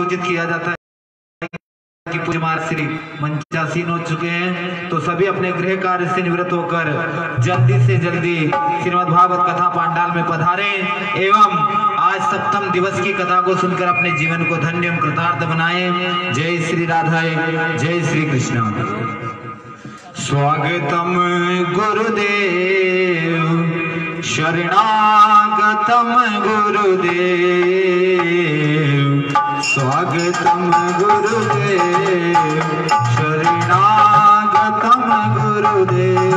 सूचित किया जाता है कि पूज्य महाराज श्री मंचासीन हो चुके हैं, तो सभी अपने गृह कार्य से निवृत्त होकर जल्दी से जल्दी श्रीमद् भागवत कथा पांडाल में पधारें एवं आज सप्तम दिवस की कथा को सुनकर अपने जीवन को धन्य एवं कृतार्थ बनाएं। जय श्री राधा, जय श्री कृष्ण। स्वागतम गुरुदेव, शरणागतम गुरुदेव, स्वागतम गुरुदेव, शरणागतम गुरुदेव।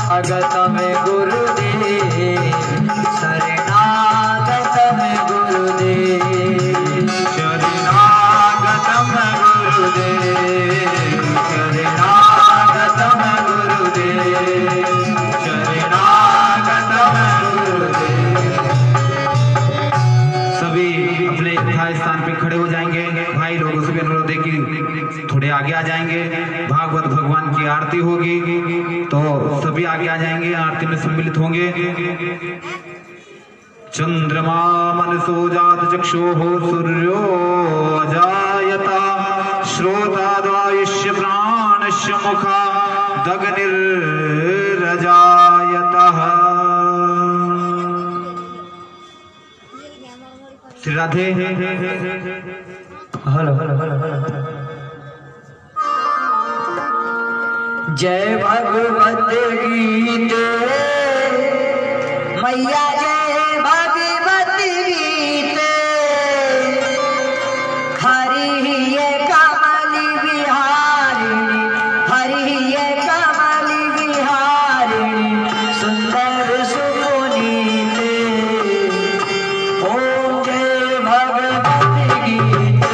स्वागतम गुरुदेव, शरणागतम गुरुदेव, शरणागतम गुरुदेव, शरणागतम गुरुदेव, शरणागतम गुरुदेव। सभी अपने स्थान पे खड़े हो जाएंगे। भाई लोगों से भी अनुरोध है कि थोड़े आगे आ जाएंगे। भागवत भगवान की आरती होगी तो सभी आगे आ जाएंगे, आरती में सम्मिलित होंगे। चंद्रमा मनसो जात चक्षुः सूर्यो अजायता, श्रोताद्वायुष्य प्राणस्य मुखा दग्निर्रजायतः। श्री राधे। हेलो। जय भगवत गीते मैया, जय भगवत गीते, हरि ये कमल विहारिणी, हरि ये कमल विहारिणी, सुंदर सुपुनीते। ओम जय भगवत गीते।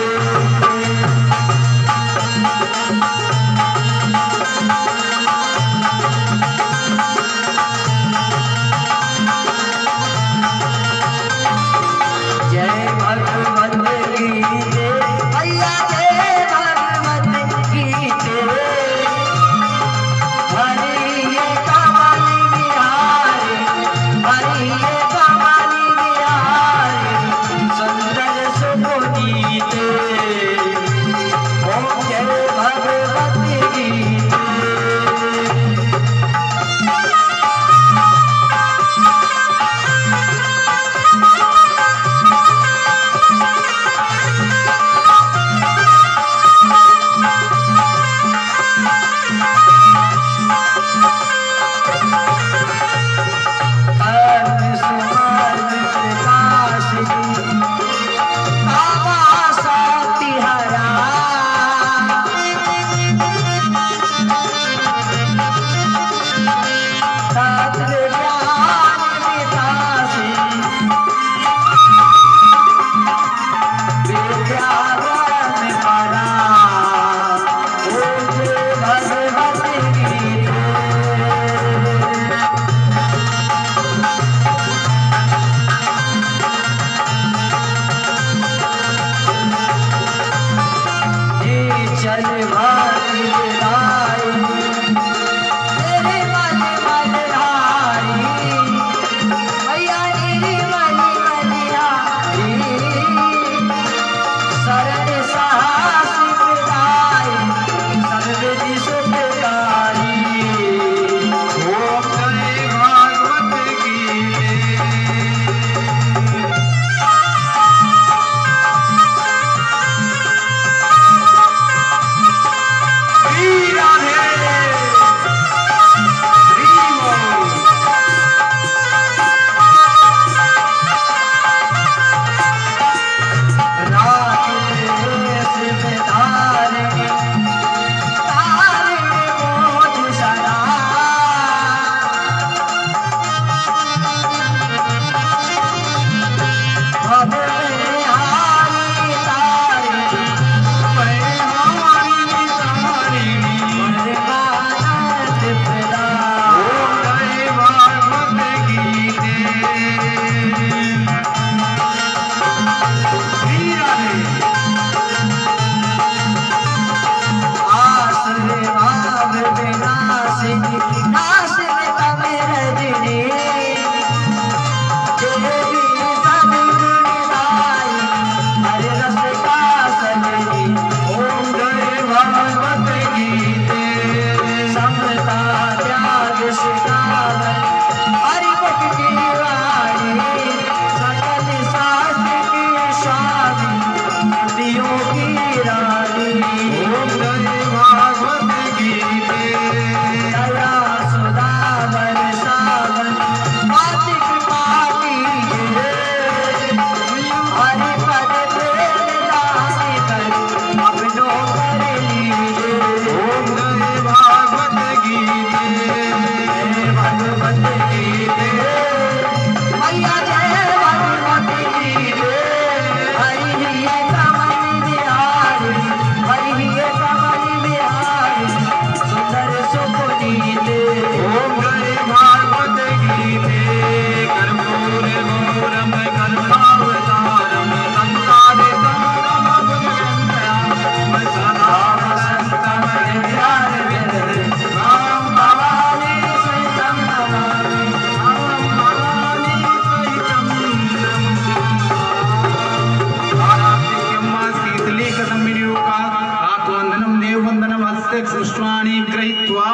पुष्पाणि गृहीत्वा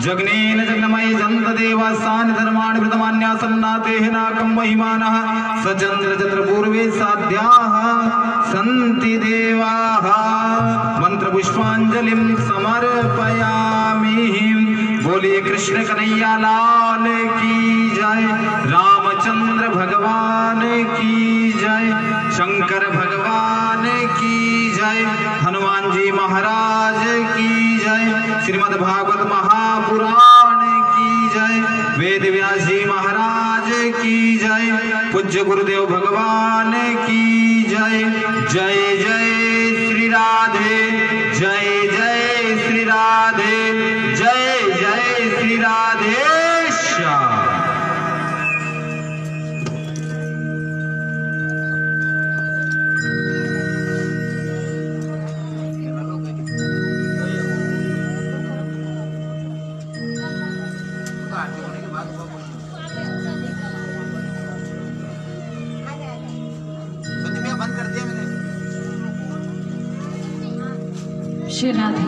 जग्नेन जग्नमय जन्त देवासान् धर्माणि प्रथमान्यासन्नातेः नाकं महिमानः सचन्द्र चन्द्र पूर्वे साध्याः सन्ति देवाः मंत्र पुष्पांजलिं समर्पयामि। बोलिए कृष्ण कन्हैया लाल की जय, रामचंद्र भगवान की जय, शंकर भगवान की जय, हनुमान जी महाराज की जय, श्रीमद् भागवत महापुराण की जय, वेद व्यास जी महाराज की जय, पूज्य गुरुदेव भगवान की जय। जय जय श्री राधे, जय जय श्री राधे, जय जय श्री राधे श्याम। श्री राधे।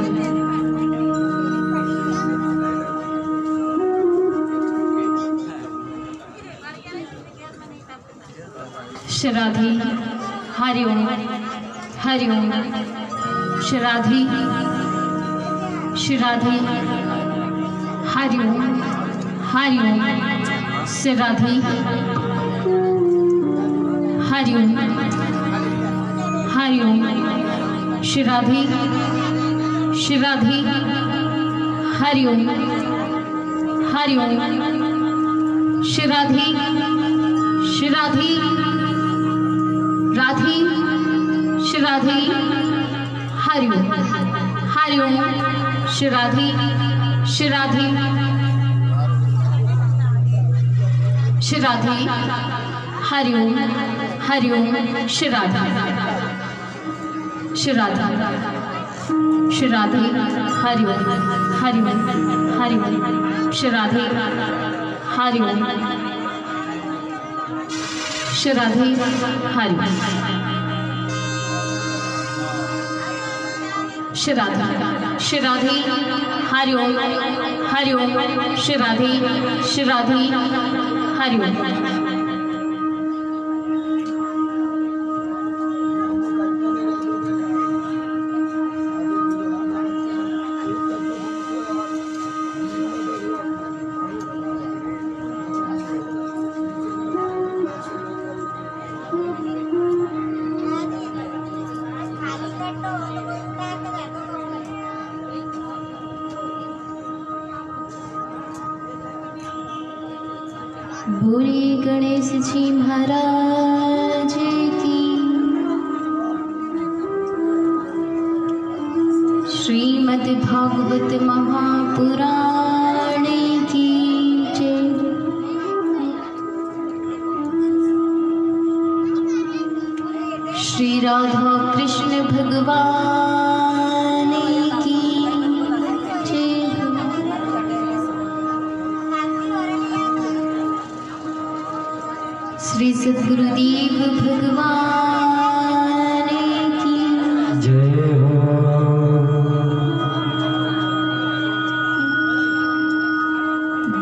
श्री राधे हरि ओम, हरि ओम। श्री राधे, श्री राधे हरि ओम, हरि ओम। श्री राधे हरि ओम, हरि ओम। श्री राधे, श्री राधे हरि ओम, हरि ओम। श्री राधे, श्री राधे राधे, श्री राधे हरि ओम, हरि ओम। श्री राधे, श्री राधे, श्री राधे हरि ओम, हरि ओम। श्री राधे, श्री राधे, श्री राधे हरि ओम, हरि ओम, हरि ओम। श्री राधे हरि ओम, श्री राधे हरि ओम। श्री राधे, श्री राधे हरि ओम, हरि ओम। श्री राधे, श्री राधे हरि ओम। बोले गणेश जी महाराज की, श्रीमद् भागवत महापुराण की जय। श्री राधा कृष्ण भगवान की जय। श्री सद्गुरुदेव भगवान की जय हो।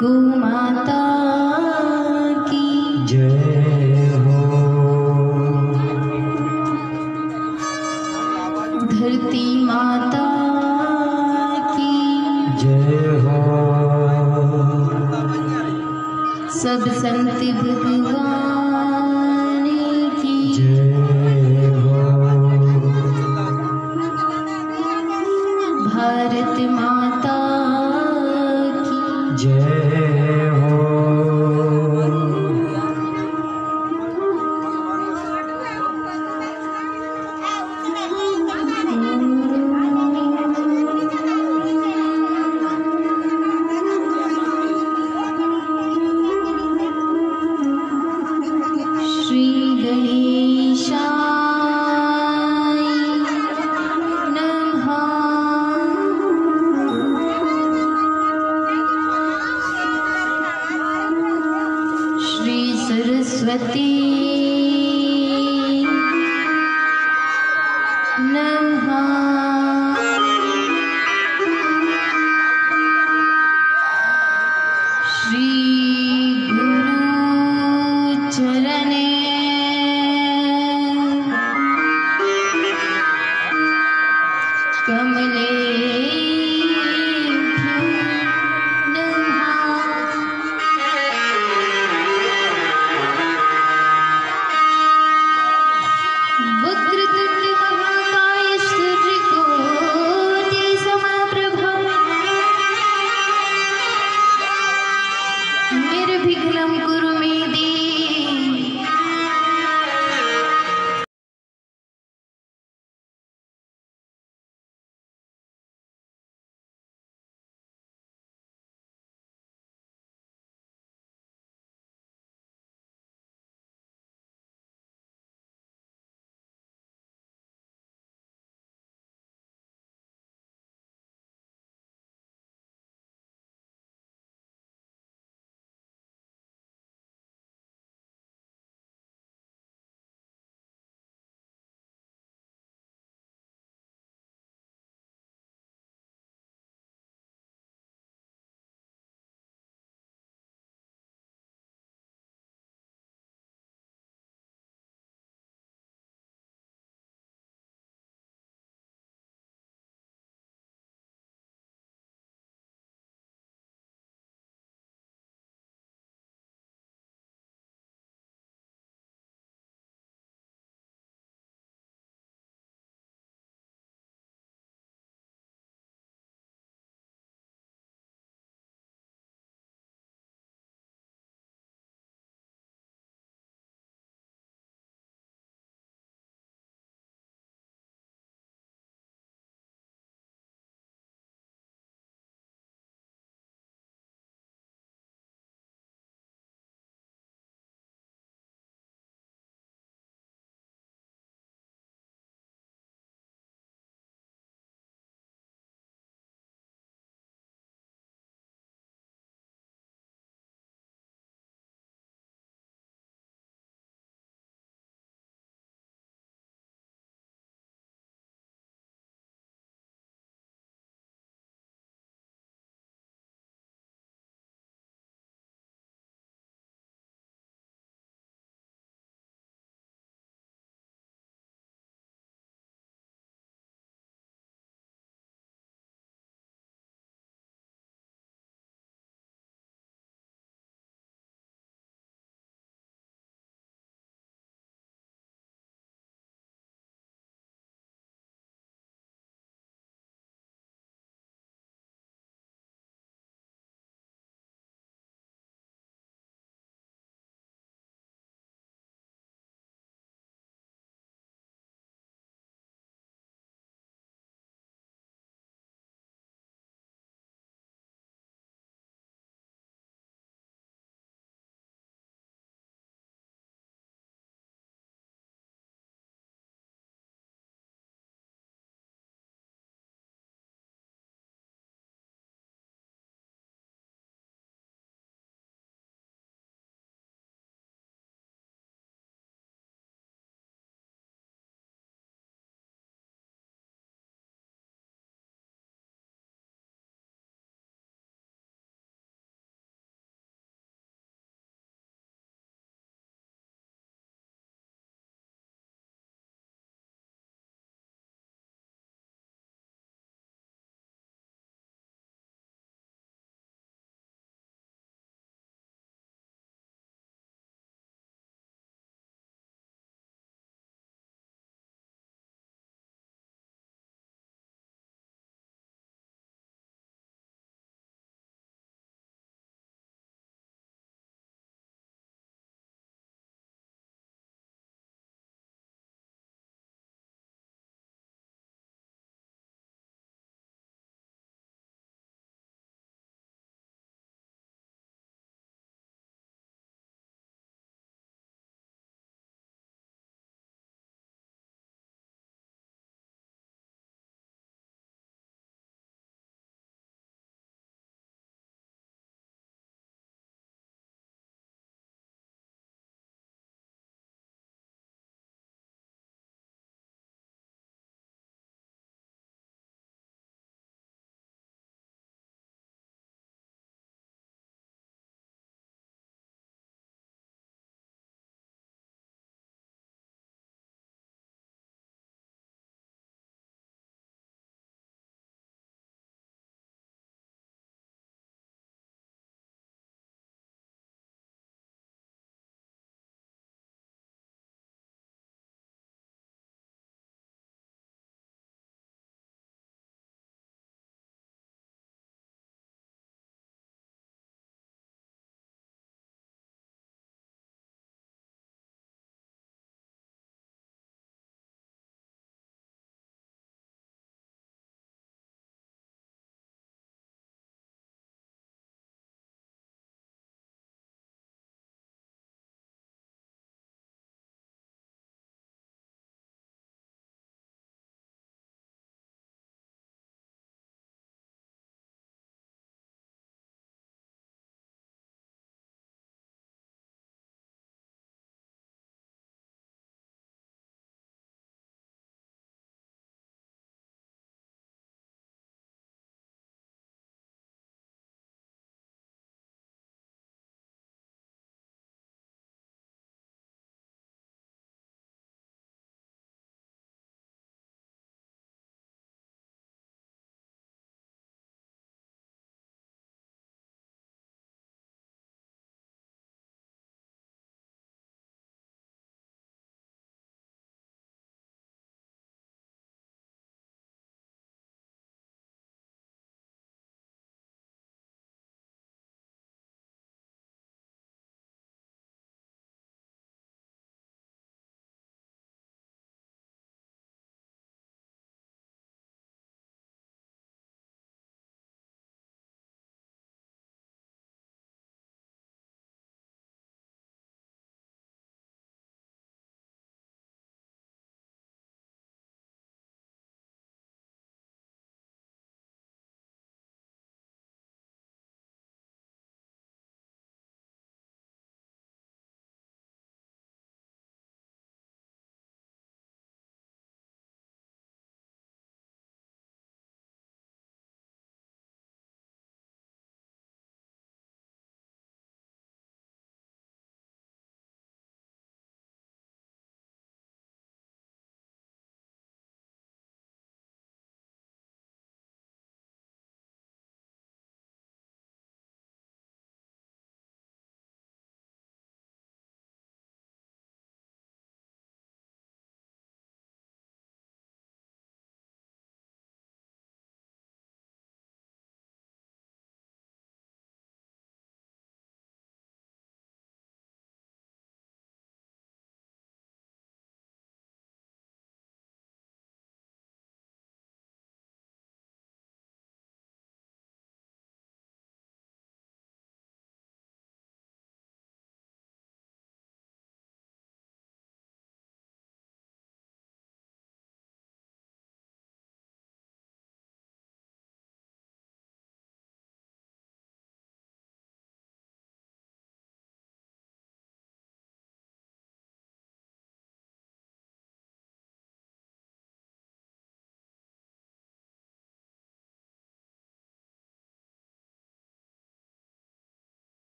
गौ माता की जय हो। धरती माता की जय हो। सब संत भगवान की जय हो। भारत माता की जय हो। श्री गणेशाय नमः।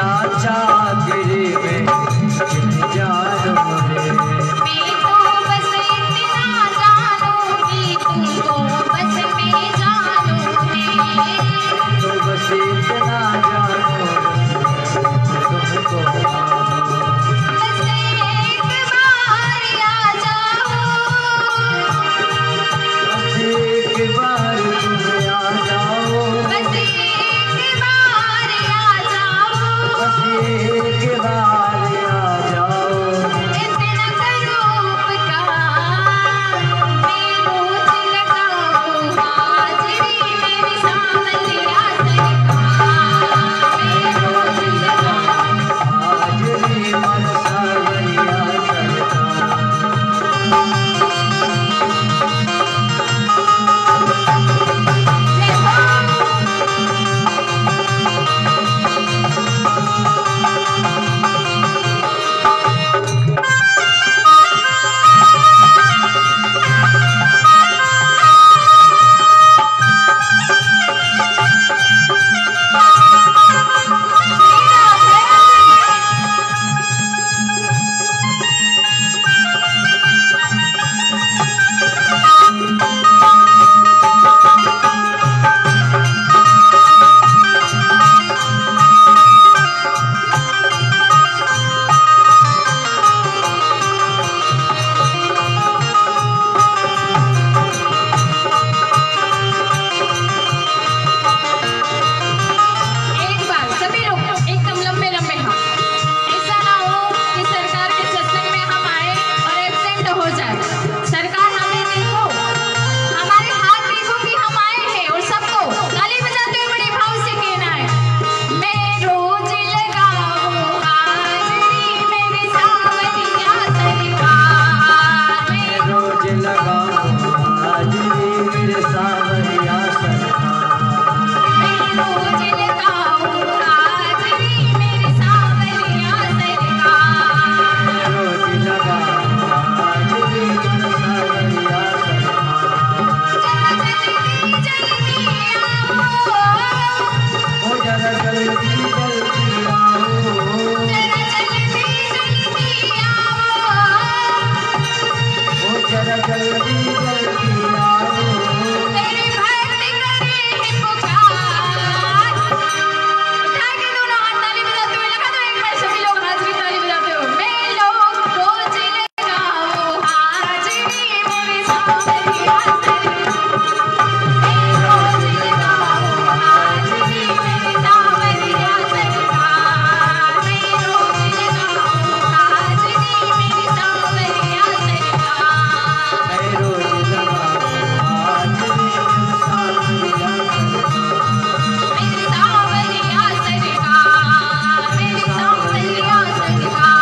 तेरा चाकरी में जानो है। मैं तो बस इतना जानूंगी तुमको बस मैं जानू है। तो बस इतना जानो तुमको बस एक बार आ जाओ। बस एक बार तुम आ जाओ। बस एक बार आ जाओ। बस एक बार आ जाओ। इतना करो उपकार मैं रोज लगाऊं हाजिरी मेरी सांवरिया सरकार। मैं रोज लगाऊं हाजिरी मन सावरिया सरकार। एक बार सभी लोग एकदम लंबे लंबे हाथ। ऐसा ना हो कि सरकार के सत्संग में हम आए और एब्सेंट हो जाए। सरकार हमें देखो, हमारे हाथ देखो कि हम आए हैं और सबको ताली बजाते हुए बड़े भाव से कहना है मैं रोज लगाऊं हाजिरी मेरी सांवरिया सरकार। मैं रोज लगाऊं हाजिरी मेरे सावरिया सरकार। मैं रोज लगाऊं हाजिरी मेरी सांवरिया सरकार। रोज लगाऊं हाजिरी मेरे सावरिया सरकार। ओ जरा जल्दी जल्दी आओ। ओ जरा जल्दी जल्दी आओ। मैं रोज लगाऊं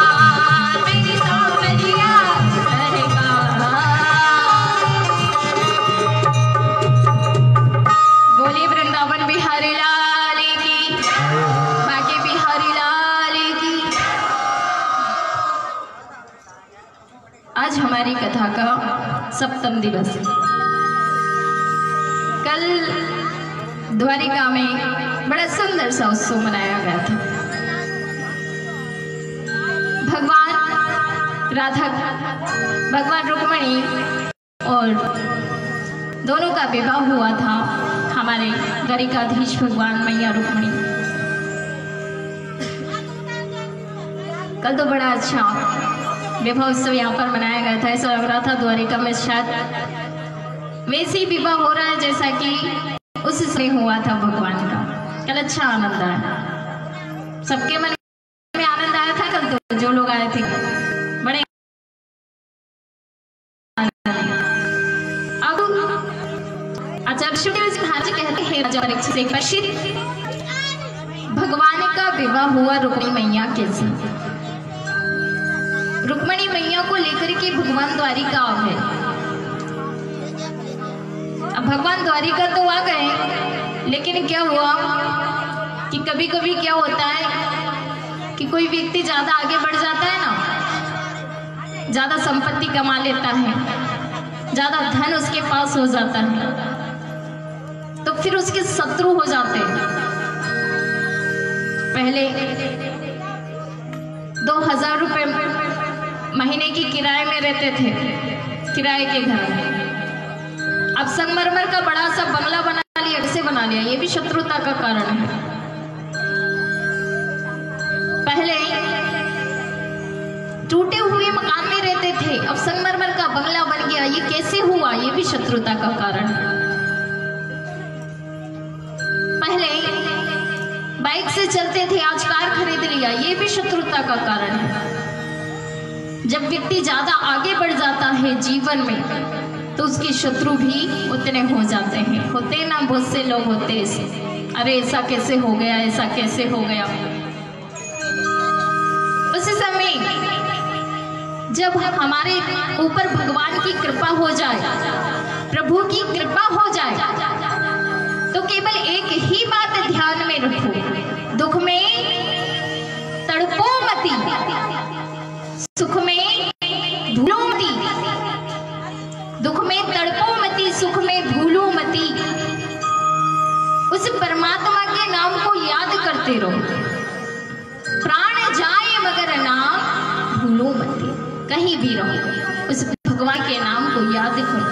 हाजिरी मेरे सावरिया सरकार। बोले वृंदावन बिहारी लाल की, बाकी बिहारी लाल की। आज हमारी कथा का सप्तम दिवस है। कल द्वारिका में बड़ा सुंदर सा उत्सव मनाया गया था। भगवान राधा, भगवान रुक्मणी और दोनों का विवाह हुआ था। हमारे द्वारिकाधीश भगवान मैया रुक्मणी। कल तो बड़ा अच्छा विवाह उत्सव यहाँ पर मनाया गया था। ऐसा लग रहा था द्वारिका में शायद वैसे ही विवाह हो रहा है जैसा कि उस समय हुआ था भगवान का। कल अच्छा आनंद आया, सबके मन में आनंद आया था। कल तो जो लोग आए थे बड़े अब आचार्य महाराज कहते हैं राजा परीक्षित से प्रसिद्ध भगवान का विवाह हुआ रुक्मिणी मैया के साथ। रुक्मिणी मैया को लेकर के भगवान द्वारिका आ गए। अब भगवान द्वारिका तो आ गए, लेकिन क्या हुआ कि कभी कभी क्या होता है कि कोई व्यक्ति ज्यादा आगे बढ़ जाता है ना, ज्यादा संपत्ति कमा लेता है, ज्यादा धन उसके पास हो जाता है, तो फिर उसके शत्रु हो जाते हैं। पहले महीने की किराए में रहते थे, किराए के घर में। अब संगमरमर का बड़ा सा बंगला बना लिया, कैसे बना लिया, ये भी शत्रुता का कारण है। पहले टूटे हुए मकान में रहते थे, अब संगमरमर का बंगला बन गया, ये कैसे हुआ, ये भी शत्रुता का कारण है। पहले बाइक से चलते थे, आज कार खरीद लिया, ये भी शत्रुता का कारण है। जब व्यक्ति ज्यादा आगे बढ़ जाता है जीवन में तो उसके शत्रु भी उतने हो जाते हैं। होते ना, बहुत से लोग होते ऐसे, अरे ऐसा कैसे हो गया, ऐसा कैसे हो गया। उस समय जब हमारे ऊपर भगवान की कृपा हो जाए, प्रभु की कृपा हो जाए, तो केवल एक ही बात ध्यान में रखो, दुख में तड़पो मती, सुख में भूलो मती। दुख में तड़पो मती, सुख में भूलो मती। उस परमात्मा के नाम को याद करते रहो, प्राण जाए मगर नाम भूलो मती। कहीं भी रहो, उस भगवान के नाम को याद करो।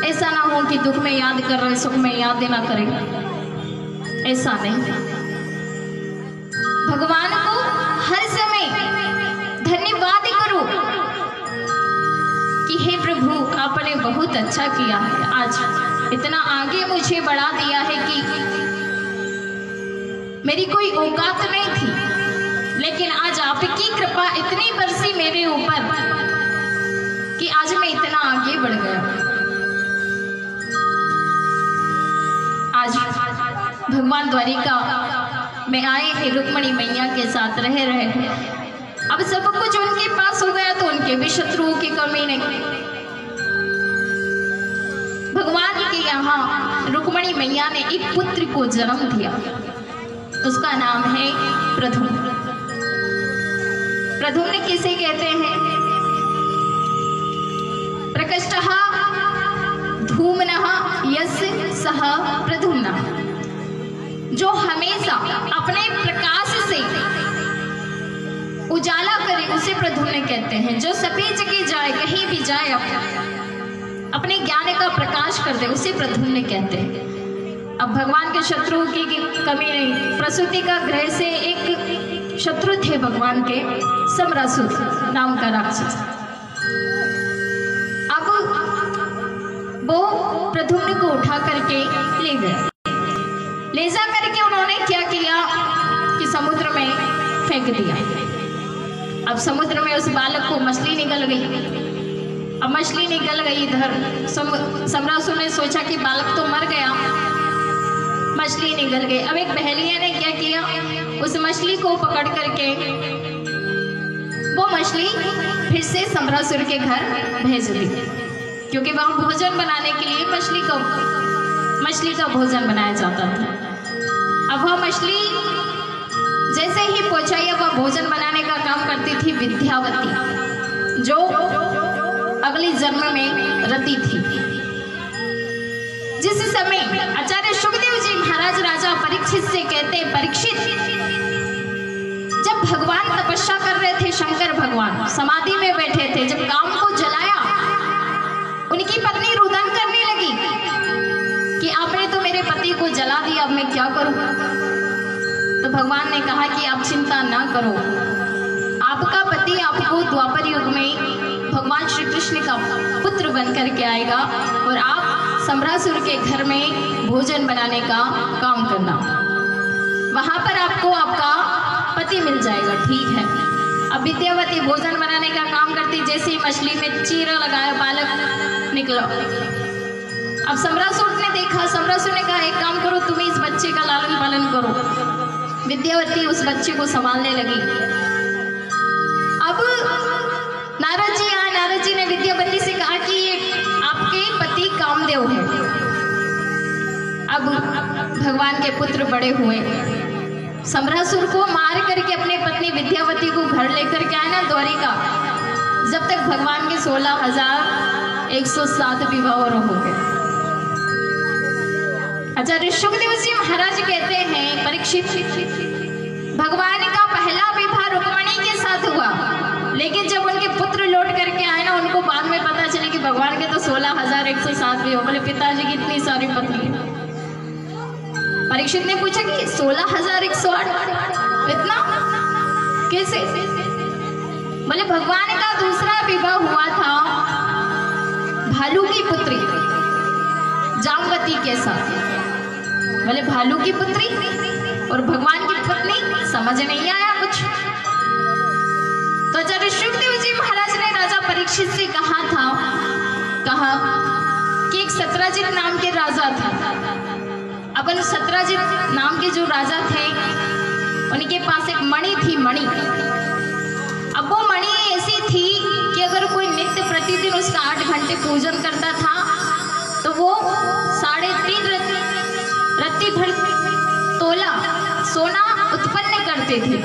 ऐसा ना हो कि दुख में याद कर रहे, सुख में याद ना करें, ऐसा नहीं। भगवान को हर समय धन्यवाद करो कि हे प्रभु, आपने बहुत अच्छा किया है, आज इतना आगे मुझे बढ़ा दिया है कि मेरी कोई औकात नहीं थी, लेकिन आज आपकी कृपा इतनी बरसी मेरे ऊपर कि आज मैं इतना आगे बढ़ गया। आज भगवान द्वारिका में आए हैं, रुक्मणी मैया के साथ रह रहे हैं। अब सब कुछ उनके पास हो गया तो उनके भी शत्रुओं की कमी नहीं। भगवान के यहाँ रुक्मणी मैया ने एक पुत्र को जन्म दिया, उसका नाम है प्रद्युम्न। प्रद्युम्न किसे कहते हैं? प्रकृष्टः धूम्नः यस्य सः प्रद्युम्नः। जो हमेशा अपने प्रकाश से उजाला करे उसे प्रद्युम्न कहते हैं। जो सभी जगह जाए, कहीं भी जाए, अपने ज्ञान का प्रकाश कर दे, उसे प्रद्युम्न कहते हैं। अब भगवान के शत्रुओं की कमी नहीं। प्रसूति का ग्रह से एक शत्रु थे भगवान के, सम्रासुर नाम का राक्षस। अब वो प्रद्युम्न को उठा करके ले गए। ले जा करके उन्होंने क्या किया कि समुद्र में फेंक दिया। अब समुद्र में उस बालक को मछली निकल गई। अब मछली निकल गई इधर, सम्रासुर ने सोचा कि बालक तो मर गया, मछली निकल गई। अब एक बहेलिया ने क्या किया, उस मछली को पकड़ करके वो मछली फिर से सम्रासुर के घर भेज दी, क्योंकि वहां भोजन बनाने के लिए मछली का भोजन बनाया जाता था। अब वह मछली जैसे ही पहुंचाई, वह भोजन बनाने का काम करती थी विद्यावती, जो अगले जन्म में रति थी। जिस समय आचार्य सुखदेव जी महाराज राजा परीक्षित से कहते, परीक्षित, जब भगवान तपस्या कर रहे थे, शंकर भगवान समाधि में बैठे थे, जब काम को जलाया, उनकी पत्नी रुदन करने लगी कि आपने तो मेरे पति को जला दिया, अब मैं क्या करूं। तो भगवान ने कहा कि आप चिंता ना करो, आपका पति आपको द्वापर युग में भगवान श्री कृष्ण का पुत्र बन करके आएगा और आप सम्रासुर के घर में भोजन बनाने का काम करना, वहां पर आपको आपका पति मिल जाएगा, ठीक है। अब विद्यावती भोजन बनाने का काम करती, जैसे ही मछली में चीरा लगाया, बालक निकला। अब सम्रासुर ने देखा, सम्रासुर ने कहा एक काम करो, तुम इस बच्चे का लालन पालन करो। विद्यावती उस बच्चे को संभालने लगी। अब नारद जी आए, नारद जी ने विद्यावती से कहा कि ये आपके पति कामदेव है। अब भगवान के पुत्र बड़े हुए, सम्रासुर को मार करके अपने पत्नी विद्यावती को घर लेकर के आए ना द्वारिका, जब तक भगवान के 16,107 विवाह हो गए। आचार्य सुखदेव जी महाराज कहते हैं, परीक्षित, भगवान का पहला विवाह रुक्मणी के साथ हुआ, लेकिन जब कि भगवान के तो 16,107 भी हो। बोले पिताजी की इतनी सारी पत्नी। परीक्षित ने पूछा कि 16,108 इतना कैसे? बोले भगवान का दूसरा विवाह हुआ था भालू की पुत्री जामवती के साथ। बोले भालू की पुत्री और भगवान की पत्नी, समझ नहीं आया कुछ। तो जब शुकदेव जी महाराज ने राजा परीक्षित से कहा कि एक सत्राजित नाम के राजा थे। अब उन सत्राजित नाम के जो राजा थे उनके पास एक मणि थी, मणि। अब वो मणि ऐसी थी कि अगर कोई नित्य प्रतिदिन उसका 8 घंटे पूजन करता था तो वो 3.5 रत्ती भर तोला सोना उत्पन्न करते थे।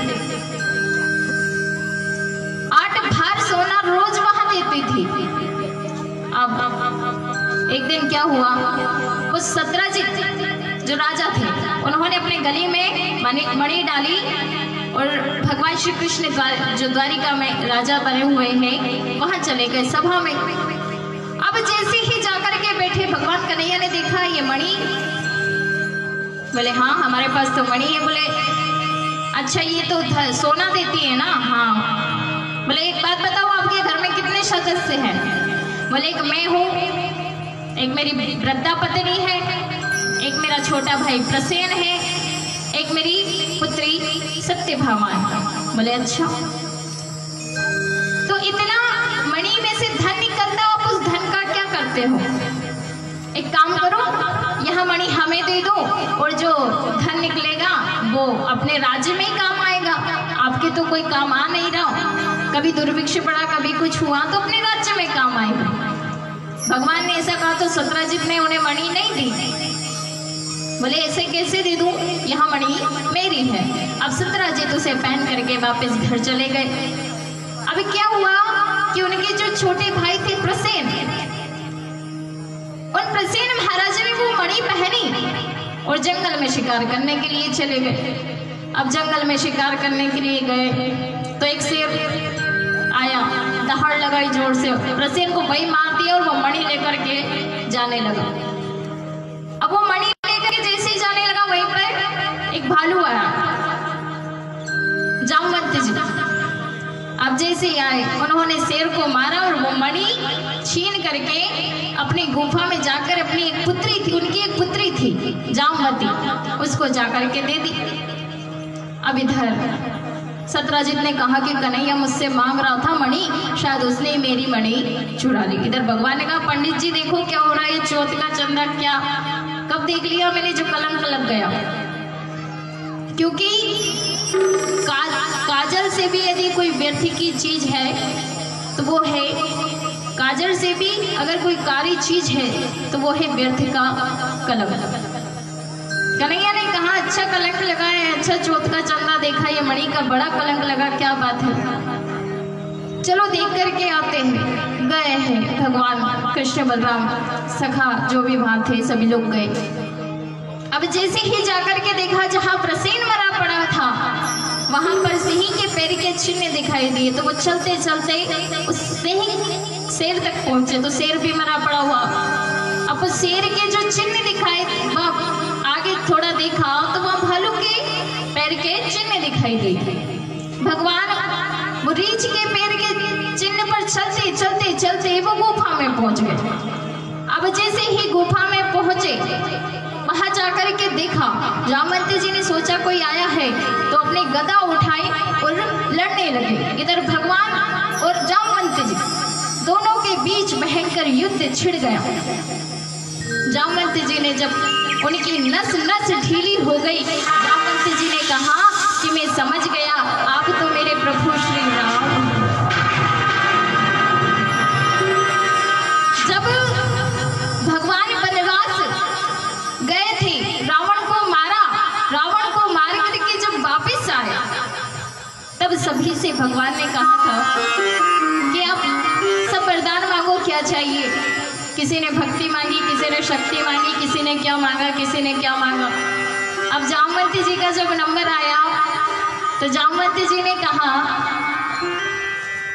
8 भार सोना रोज वहां देती थी। अब एक दिन क्या हुआ, उस सत्राजित जो राजा थे उन्होंने अपने गली में मणि डाली और भगवान श्री कृष्ण जो द्वारिका में राजा बने हुए हैं वहां चले गए सभा में। अब जैसे ही जाकर के बैठे भगवान कन्हैया ने देखा ये मणि। बोले हाँ हमारे पास तो मणि है। बोले अच्छा ये तो सोना देती है ना? हाँ। बोले एक बात बताओ आपके घर में कितने सदस्य हैं? बोले एक मैं हूँ, एक मेरी वृद्धा पत्नी है, एक मेरा छोटा भाई प्रसेन है, एक मेरी पुत्री सत्यभामा है। बोले अच्छा तो इतना मणि में से धन निकलता, आप उस धन का क्या करते हो? एक काम करो, यह मणि हमें दे दो और जो धन निकलेगा वो अपने राज्य में ही काम आएगा। आपके तो कोई काम आ नहीं रहा, कभी दुर्भिक्ष पड़ा कभी कुछ हुआ तो अपने राज्य में काम आएगा। भगवान ने ऐसा कहा तो सत्राजित ने उन्हें मणि नहीं दी। बोले ऐसे कैसे दे दूं, यह मणि मेरी है। अब सत्राजित उसे पहन करके वापस घर चले गए। अब क्या हुआ कि उनके जो छोटे भाई थे प्रसेन, उन प्रसेन महाराज ने वो मणि पहनी और जंगल में शिकार करने के लिए चले गए। अब जंगल में शिकार करने के लिए गए तो एक शेर आया, दहाड़ लगाई जोर से, प्रसेन को वही मार दिया और वो मणि लेकर के जाने लगा। अब वो मणि लेकर के जैसे ही जाने लगा वहीं पर एक भालू आया, जामवंत जी। अब जैसे ही आए उन्होंने शेर को मारा और वो मणि छीन करके अपनी गुफा में जाकर अपनी एक पुत्री थी, उनकी एक पुत्री थी जामवती, उसको जाकर के दे दी। अब इधर सत्राजित ने कहा कि कन्हैया मुझसे मांग रहा था मणि, शायद उसने मेरी मणि चुरा ली। इधर भगवान ने कहा पंडित जी देखो क्या हो रहा है, चौथ का चंदा क्या कब देख लिया मैंने जो कलंक लग गया। क्योंकि काजल से भी यदि कोई व्यर्थ की चीज है तो वो है, काजल से भी अगर कोई कारी चीज है तो वो है व्यर्थ का कलंक। कन्हैया ने कहा अच्छा कलंक लगा है, अच्छा चौथ का चंदा देखा, ये मणि का बड़ा कलंक लगा, क्या बात है, चलो देख करके आते हैं। गए हैं भगवान कृष्ण बलराम सखा जो भी वहां थे सभी लोग गए। अब जैसे ही जाकर के देखा जहां प्रसेन मरा पड़ा था वहां पर सिंह के पैर के चिन्ह दिखाई दिए। तो वो चलते चलते उस शेर तक पहुंचे तो शेर भी मरा पड़ा हुआ। अब उस शेर के जो चिन्ह दिखाए वह आगे थोड़ा देखा तो वह भालू के पैर के चिन्ह दिखाई दिए। भगवान वो रीछ के पैर के चिन्ह पर चलते चलते चलते वो गुफा में पहुंच गए। अब जैसे ही गुफा में पहुंचे वहां जाकर के देखा, जामवंत जी ने सोचा कोई आया है तो अपनी गदा उठाई और लड़ने लगे। इधर भगवान और जामवंत जी दोनों के बीच भयंकर युद्ध छिड़ गया। जामवंत जी ने जब उनकी नस नस ढीली हो गई, जामवंत जी ने कहा कि मैं समझ गया आप तो मेरे प्रभु श्री राम। जब भगवान वनवास गए थे, रावण को मारा, रावण को मार करके जब वापस आए तब सभी से भगवान ने कहा था कि आप सब वरदान मांगो, क्या चाहिए। किसी ने भक्ति मांगी, किसी ने शक्ति मांगी, किसी ने क्या मांगा, किसी ने क्या मांगा। अब जामवंत जी का जब नंबर आया तो जामवंत जी ने कहा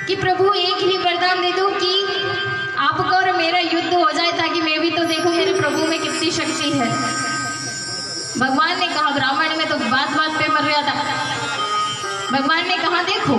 कि प्रभु एक ही वरदान दे दो कि आपको और मेरा युद्ध हो जाए ताकि मैं भी तो देखूं मेरे प्रभु में कितनी शक्ति है। भगवान ने कहा, ब्राह्मण में तो बात बात पे मर रहा था। भगवान ने कहा देखो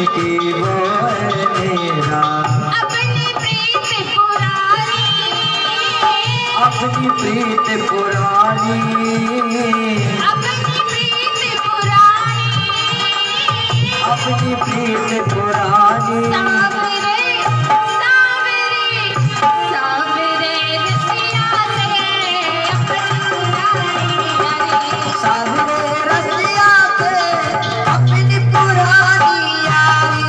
की वो है मेरा, अपनी प्रीत पुरानी, अपनी प्रीत पुरानी, अपनी प्रीत पुरानी, अपनी प्रीत पुरानी। सावरे सावरे सावरे रसिया से अपनी पुरानी यारी, सावरे रसिया से अपनी पुरानी यारी।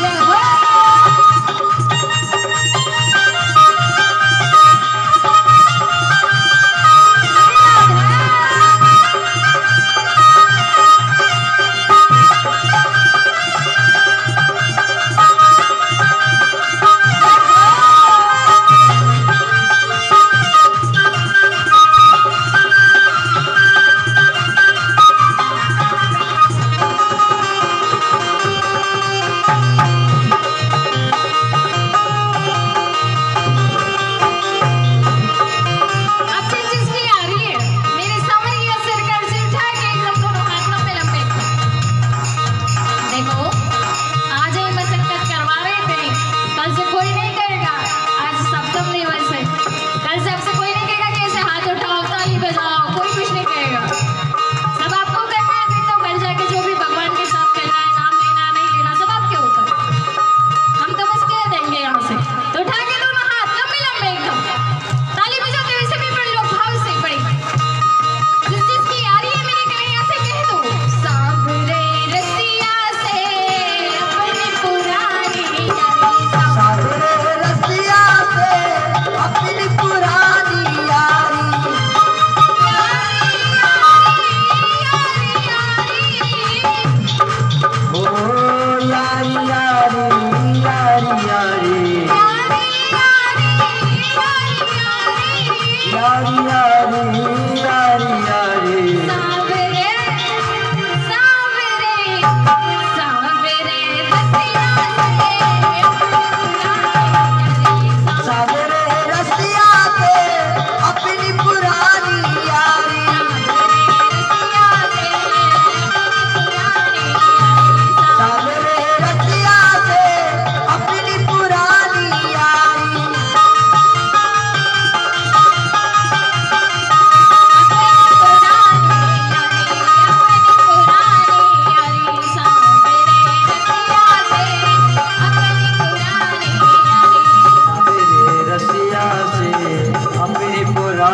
जय हो। अब जिस जिसकी आ रही है मेरे सामने सिर कर से उठा के एकदम दोनों हाथ लंबे लंबे। देखो आज ही मशक्कत करवा रहे थे, कल से कोई नहीं करेगा। आज सप्तम दिवस है, कल से आपसे कोई नहीं कहेगा कि ऐसे हाथ उठाओ ताली बजाओ, कोई कुछ नहीं कहेगा। सब आपको करना है, फिर तो घर जाके जो भी भगवान के साथ करना है, नाम लेना नहीं लेना सब आपके ऊपर। हम तो बस कह देंगे यहाँ से, तो उठा के दोनों हाथ लंबे लंबे एकदम ताली बजाते हुए सभी बड़े लोग भाव से पड़े। जिस जिसकी आ रही है मेरे कन्हैया से कह दो, सावरे रसिया से अपनी पुरानी यारी, सावरे रसिया से अपनी पुरानी यारी। ओ यारी यारी यारी यारी, यारी यारी यारी यारी। सावरे सावरे सावरे रसिया से सावरे रसिया से अपनी पुरानी यारी। सावरे रसिया से अपनी पुरानी यारी। सावरे रसिया से अपनी पुरानी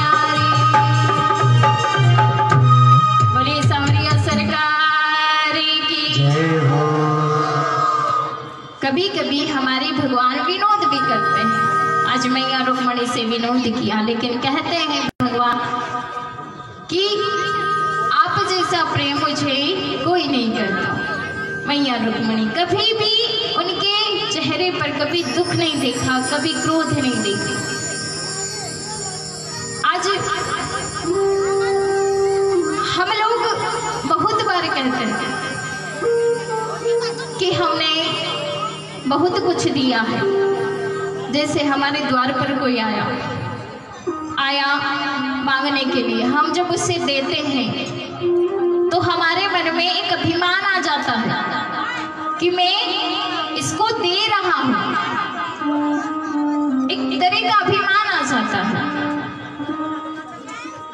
यारी। बोलिए सांवरिया सरकार की। जय हो। कभी कभी हमारे भगवान विनोद भी करते हैं। आज मैया रुक्मणी से विनोद किया, लेकिन कहते हैं भगवान कि आप जैसा प्रेम मुझे कोई नहीं करता। मैया रुक्मणी कभी भी उनके चेहरे पर कभी दुख नहीं देखा, कभी क्रोध नहीं देखा। आज हम लोग बहुत बार कहते हैं कि हमने बहुत कुछ दिया है। जैसे हमारे द्वार पर कोई आया मांगने के लिए, हम जब उसे देते हैं तो हमारे मन में एक अभिमान आ जाता है कि मैं इसको दे रहा हूँ। एक तरह का अभिमान आ जाता है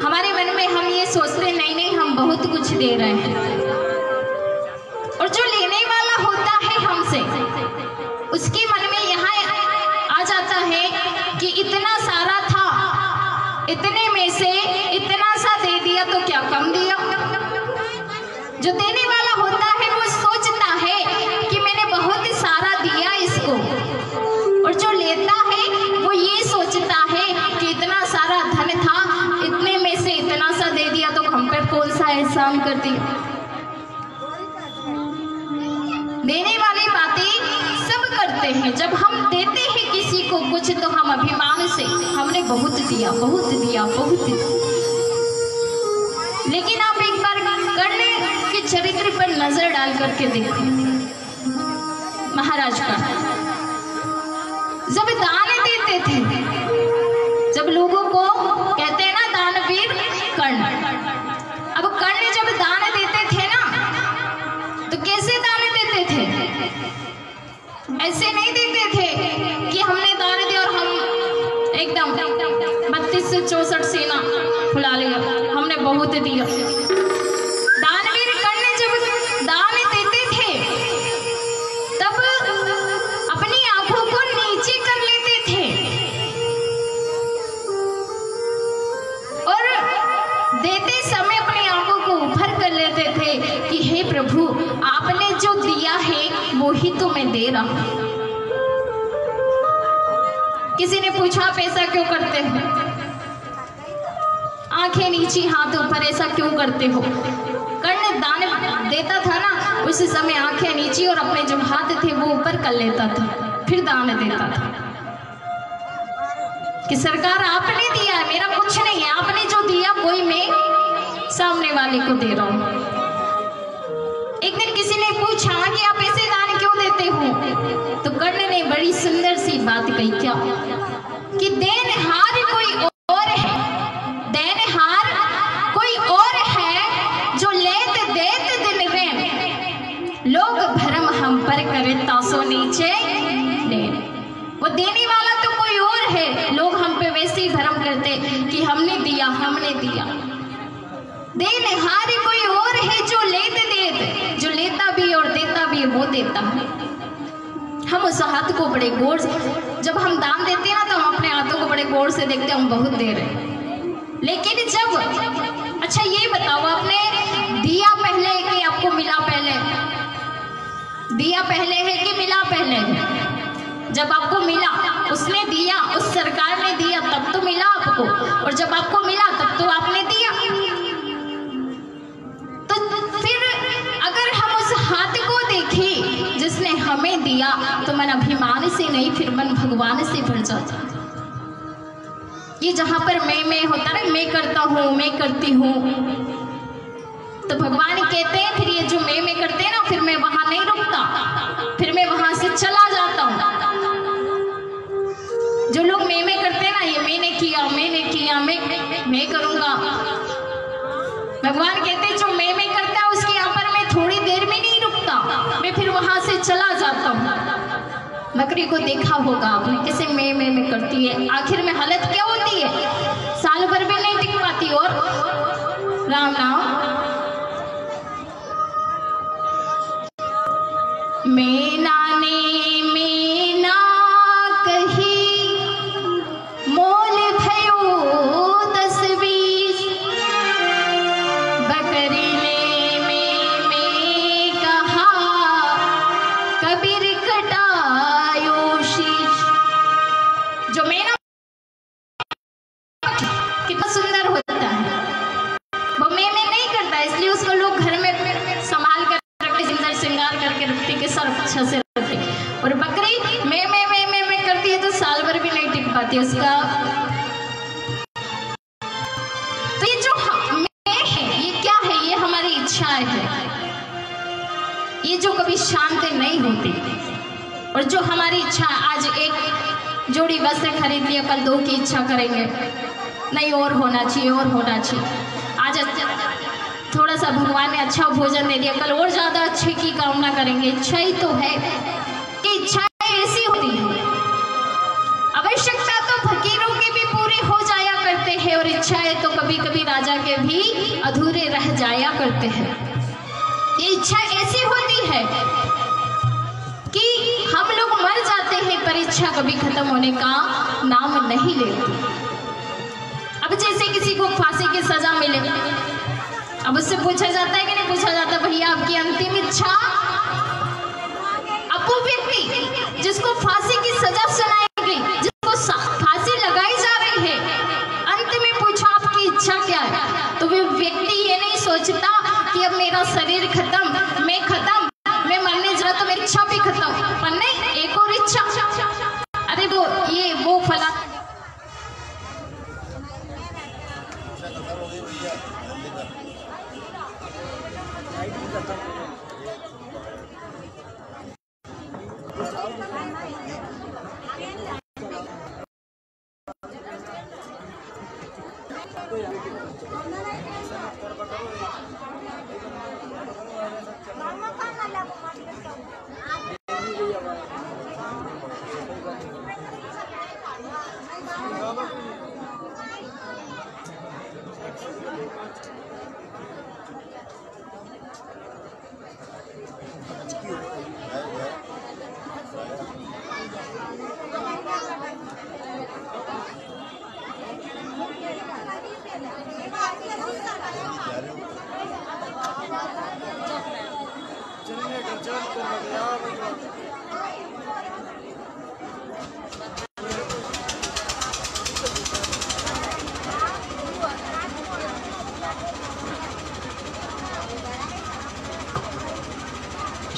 हमारे मन में। हम ये सोचते नहीं नहीं हम बहुत कुछ दे रहे हैं, और जो लेने वाला होता है हमसे उसके मन में यहाँ आ जाता है कि इतना सारा था, इतने में से इतना सा दे दिया तो क्या कम दिया। जो देने वाला होता है वो सोचता है कि मैंने बहुत सारा दिया इसको, और जो लेता है वो ये सोचता है कि इतना सारा धन था, इतने में से इतना सा दे दिया तो हम पर कौन सा एहसान कर दिया। देने वाली बातें सब करते हैं। जब हम देते हैं किसी को कुछ तो हम अभिमान से हमने बहुत दिया बहुत दिया बहुत दिया। लेकिन आप एक बार करने के चरित्र पर नजर डाल करके देखो, महाराज का। जब दान देते थे, जब लोगों को कहते हैं ना दानवीर कर्ण, अब कर्ण जब दान देते थे ना तो कैसे दान देते थे? ऐसे नहीं देते थे कि हमने दान दिया और हम एकदम 32 से 64 सेना फुला लिया, हमने बहुत दिया। दानवीर कर्ण जब दान देते थे तब अपनी आंखों को नीचे कर लेते थे और देते समय अपनी आंखों को ऊपर कर लेते थे कि हे प्रभु, आपने जो दिया है वो ही तो मैं दे रहा हूं। किसी ने पूछा आप ऐसा क्यों करते हो? आंखें नीचे हाथ ऊपर, ऐसा क्यों करते हो? कर्ण दान देता था ना, उस समय आंखें नीचे और अपने जो हाथ थे वो ऊपर कर लेता था, फिर दान देता था कि सरकार आपने दिया है, मेरा कुछ नहीं है, आपने जो दिया वही मैं सामने वाले को दे रहा हूं। एक दिन किसी ने पूछा कि आप ऐसे दान क्यों देते हो? तो कर्ण ने बड़ी सुंदर सी बात कही, क्या कि देनहार कोई और है, देनहार कोई और है जो लेत देत दिन में लोग भरम हम पर करे तासो नीचे ले। वो देने वाला तो कोई और है, लोग हम पे वैसे ही भरम करते कि हमने दिया हमने दिया। देनहार कोई और है जो लेत देत, जो लेता भी और देता भी वो देता है। हम उस हाथ को बड़े गौर से, जब हम दान देते हैं ना तो हम अपने हाथों को बड़े गौर से देखते हैं, हम बहुत दे रहे हैं। लेकिन जब, अच्छा ये बताओ, आपने दिया पहले है कि आपको मिला पहले? दिया पहले है कि मिला पहले? जब आपको मिला, उसने दिया, उस सरकार ने दिया तब तो मिला आपको, और जब आपको मिला तब तो आपने दिया। तो फिर अगर हम उस हाथ को देखें जिसने हमें दिया तो मन अभिमान से नहीं, फिर मन भगवान से भर जाता। ये जहां पर मैं होता ना, मैं करता हूं, मैं करती हूं, तो भगवान कहते हैं फिर ये जो मैं करते हैं ना, फिर मैं वहां नहीं रुकता, फिर मैं वहां से चला जाता हूं। जो लोग मैं करते हैं ना, ये मैंने किया मैं करूंगा, भगवान कहते हैं जो मैं करता है उसके यहाँ पर मैं थोड़ी देर में नहीं रुकता, मैं फिर वहां से चला जाता हूँ। बकरी को देखा होगा आपने, कैसे मैं करती है, आखिर में हालत क्या होती है? साल भर भी नहीं टिक पाती। और राम नाम मैना ने मैना कही मोल भयो 10-20, बकरी ने मैं कहा कबीर कटायो शीश। जो मैना कितना सुंदर होता है, वो मैं नहीं करता, इसलिए उसको लोग घर में संभाल कर रखते, सुंदर श्रृंगार करके रखते कि सब अच्छा से रखे। और बकरी मैं करती है तो साल भर भी नहीं टिक पाती उसका। तो ये जो मैं है, ये क्या है? ये हमारी इच्छाएं है, ये जो कभी शांत नहीं होती। और जो हमारी इच्छा, आज एक जोड़ी वस्त्र खरीद लिया, कल 2 की इच्छा करेंगे, नहीं और होना चाहिए, और होना चाहिए। आज थोड़ा सा भगवान ने अच्छा भोजन दे दिया, कल और ज्यादा अच्छे की कामना करेंगे। इच्छा ही तो है कि इच्छाएं ऐसी होती है। आवश्यकता तो फकीरों के भी पूरे हो जाया करते हैं, और इच्छाएं तो कभी कभी राजा के भी अधूरे रह जाया करते हैं। ये इच्छा ऐसी होती है कि हम लोग मर जाते हैं पर इच्छा कभी खत्म होने का नाम नहीं लेती। अब जैसे किसी को फांसी की सजा मिले, अब उससे पूछा जाता है कि नहीं पूछा जाता, भैया आपकी अंतिम इच्छा? अब वो व्यक्ति जिसको फांसी की सजा सुनाई गई, जिसको फांसी लगाई जा रही है, अंत में पूछा आपकी इच्छा क्या है, तो वो व्यक्ति ये नहीं सोचता कि अब मेरा शरीर खत्म, मैं खत्म, मैं मरने जा रहा तो मेरी इच्छा भी खत्म, पर नहीं, एक और इच्छा। अरे वो फला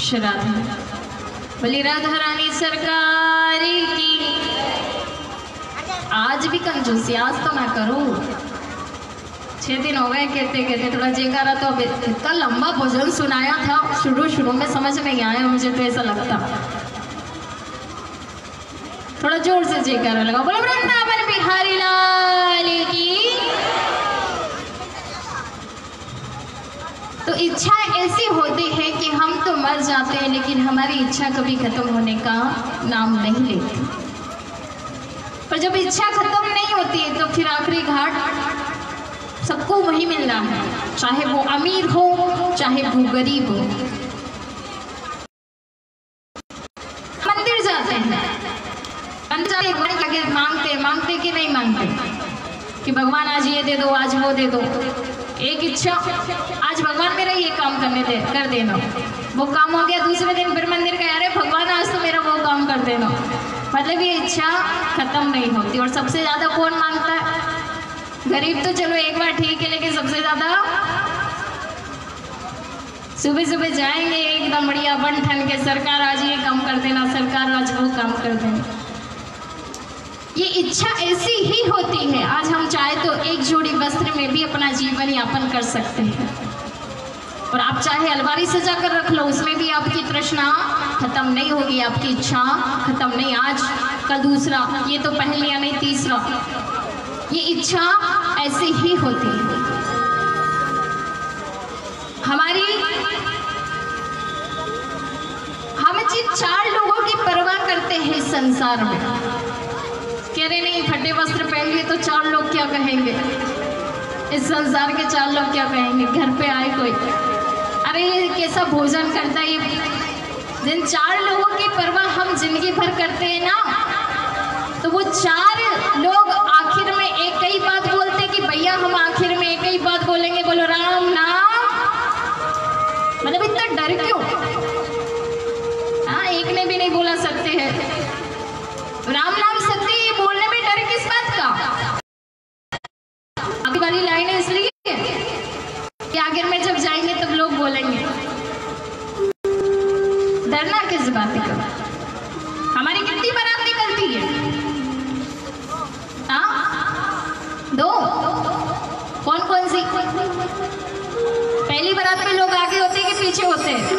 श्राद्ध बोली राधा रानी सरकार की। आज भी कंजूसी आज तो मैं करूं। 6 दिन हो गए कहते कहते थोड़ा जयकारा, तो अब इतना लंबा भजन सुनाया था, शुरू में समझ नहीं आया, मुझे तो ऐसा लगता। थोड़ा जोर से जयकारा लगा, बोलो वृंदावन बिहारी लाल की। तो इच्छा ऐसी होती है कि हम तो मर जाते हैं लेकिन हमारी इच्छा कभी खत्म होने का नाम नहीं लेती। पर जब इच्छा खत्म नहीं होती है तो फिर आखिरी घाट सबको वही मिलना है, चाहे वो अमीर हो चाहे वो गरीब हो। मंदिर जाते हैं, मांगते कि नहीं मांगते कि भगवान आज ये दे दो, आज वो दे दो। एक इच्छा, आज भगवान मेरा ये काम कर देना, वो काम हो गया, दूसरे दिन फिर मंदिर गए, अरे भगवान आज तो मेरा वो काम कर देना। मतलब ये इच्छा खत्म नहीं होती। और सबसे ज्यादा कौन मांगता है? गरीब तो चलो एक बार ठीक है, लेकिन सबसे ज्यादा सुबह सुबह जाएंगे एकदम बढ़िया बन ठन के, सरकार आज ये काम कर देना, सरकार आज वो काम कर देना। ये इच्छा ऐसी ही होती है। आज हम चाहे तो एक जोड़ी वस्त्र में भी अपना जीवन यापन कर सकते हैं, और आप चाहे अलमारी सजा कर रख लो, उसमें भी आपकी तृष्णा खत्म नहीं होगी, आपकी इच्छा खत्म नहीं। आज कल दूसरा, ये तो पहले या नहीं तीसरा। ये इच्छा ऐसी ही होती है। हम जिन 4 लोगों की परवाह करते हैं संसार में, कह रहे नहीं फटे वस्त्र पहन लिए तो 4 लोग क्या कहेंगे, इस संसार के 4 लोग क्या कहेंगे। घर पे आए कोई, अरे ये कैसा भोजन करता है। ये जिन 4 लोगों की परवाह हम जिंदगी भर करते हैं ना, तो वो 4 लोग आखिर में एक ही बात बोलते कि भैया हम आखिर में एक ही बात बोलेंगे, बोलो राम नाम। मतलब इतना डर क्यों? हाँ, एक ने भी नहीं बोला सकते हैं राम नाम सत्य, ये बोलने में डर किस बात का? अभी वाली लाइन है इसलिए कि आखिर में जब जाएंगे तब लोग बोलेंगे। डरना किस बात का? हमारी कितनी बारात निकलती है? हाँ, 2। कौन कौन सी? पहली बारात में लोग आगे होते हैं कि पीछे होते हैं?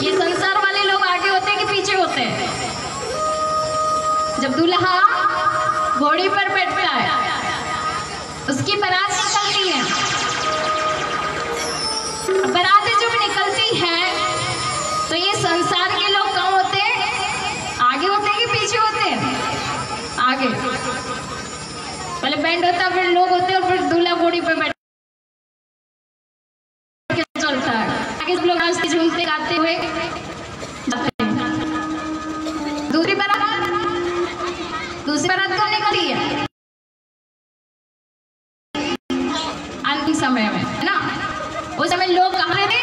ये संसार वाले लोग आगे होते हैं कि पीछे होते हैं? जब दूल्हा घोड़ी पर बैठता है, उसकी बारात निकलती है। बारात जब निकलती है तो ये संसार के लोग कहाँ होते हैं? आगे होते हैं कि पीछे होते हैं? आगे। पहले बैंड होता है, फिर लोग होते हैं, और फिर दूल्हा घोड़ी पर बैठ के चलता है। आगे सब लोग नाचते झूमते गाते हुए जाते हैं। दूसरी बारात कब निकली है? अंतिम समय में, है ना? उस समय लोग कहाँ थे?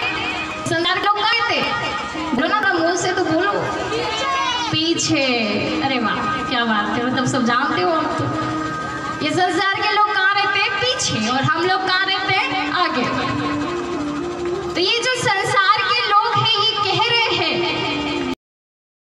संसार के लोग कहाँ थे? बोलो ना, मुंह से तो बोलो। पीछे। अरे वाह, क्या बात है, मतलब सब जानते हो आप तो। ये संसार के लोग कहाँ रहते हैं? पीछे। और हम लोग कहाँ रहते हैं? आगे।